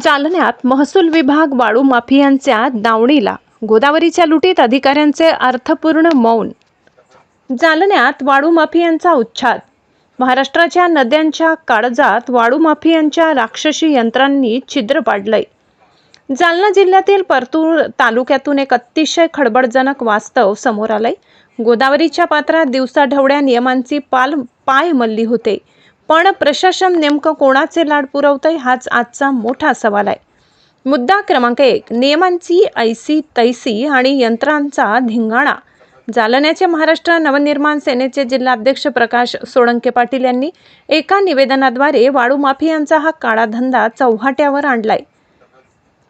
जालन्यात महसूल विभाग वाळू माफियांच्या दावणीला, गोदावरीच्या लुटीत अधिकाऱ्यांचे अर्थपूर्ण मौन. जालन्यात वाळू माफियांचा उच्छाद. महाराष्ट्राच्या नद्यांच्या काळजात वाळू माफियांच्या राक्षसी यंत्रांनी छिद्र पाडलंय. जालना जिल्ह्यातील परतूर तालुक्यातून एक अतिशय खळबळजनक वास्तव समोर आलंय. गोदावरीच्या पात्रात दिवसाढवळ्या नियमांची पायमल्ली होते, पण प्रशासन नेमकं कोणाचे लाड पुरवतंय हाच आजचा मोठा सवाल आहे. मुद्दा क्रमांक 1, नियमांची ऐसी तैसी आणि यंत्रांचा धिंगाणा. जालन्याचे महाराष्ट्र नवनिर्माण सेनेचे जिल्हाध्यक्ष प्रकाश सोळंके पाटील यांनी एका निवेदनाद्वारे वाळू माफियांचा हा काळा धंदा चव्हाट्यावर आणलाय.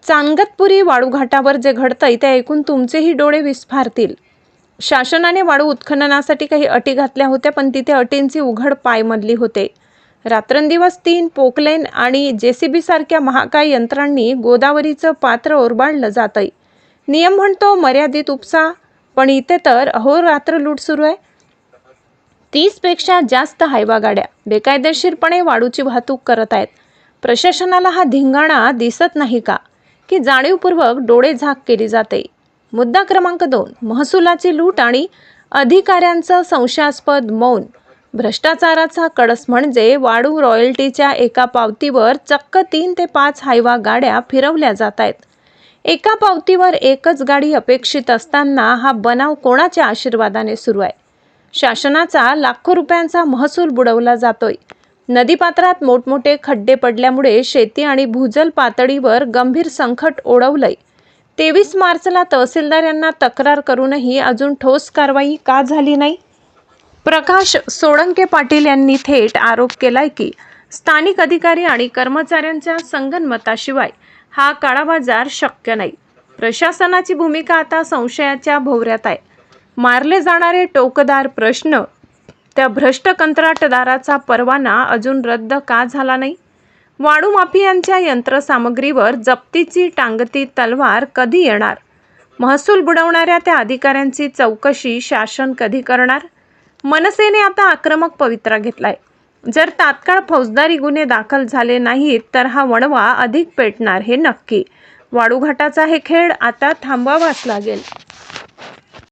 चांगतपुरी वाळू घाटावर जे घडतंय ते ऐकून तुमचेही डोळे विस्फारतील. शासनाने वाळू उत्खननासाठी काही अटी घातल्या होत्या, पण तिथे अटींची उघड पायमल्ली होते. रात्रंदिवस 3 पोकलेन आणि JCB सारख्या महाकाय यंत्रांनी गोदावरीचं पात्र ओरबाडलं जातंय. नियम म्हणतो मर्यादित उपसा, पण इथे तर अहोरात्र लूट सुरू आहे. 30 पेक्षा जास्त हायवा गाड्या बेकायदेशीरपणे वाळूची वाहतूक करत आहेत. प्रशासनाला हा धिंगाणा दिसत नाही का, की जाणीवपूर्वक डोळे झाक केली जाते? मुद्दा क्रमांक 2, महसुलाची लूट आणि अधिकाऱ्यांचं संशयास्पद मौन. भ्रष्टाचाराचा कळस म्हणजे वाळू रॉयल्टीच्या एका पावतीवर चक्क 3 ते 5 हायवा गाड्या फिरवल्या जात आहेत. एका पावतीवर एकच गाडी अपेक्षित असताना हा बनाव कोणाच्या आशीर्वादाने सुरू आहे? शासनाचा लाखो रुपयांचा महसूल बुडवला जातोय. नदीपात्रात मोठमोठे खड्डे पडल्यामुळे शेती आणि भूजल पातळीवर गंभीर संकट ओढवलंय. 23 मार्चला तहसीलदार यांना तक्रार करूनही अजून ठोस कारवाई का झाली नाही? प्रकाश सोळंके पाटील यांनी थेट आरोप केलाय की स्थानिक अधिकारी आणि कर्मचाऱ्यांच्या संगनमताशिवाय हा काळाबाजार शक्य नाही. प्रशासनाची भूमिका आता संशयाच्या भोवऱ्यात आहे. मारले जाणारे टोकदार प्रश्न, त्या भ्रष्ट कंत्राटदाराचा परवाना अजून रद्द का झाला नाही? वाळू माफियांच्या यंत्रसामग्रीवर जप्तीची टांगती तलवार कधी येणार? महसूल बुडवणाऱ्या त्या अधिकाऱ्यांची चौकशी शासन कधी करणार? मनसेने आता आक्रमक पवित्रा घेतलाय. जर तात्काळ फौजदारी गुन्हे दाखल झाले नाहीत तर हा वणवा अधिक पेटणार हे नक्की. वाळूघाटाचा हे खेळ आता थांबवावाच लागेल.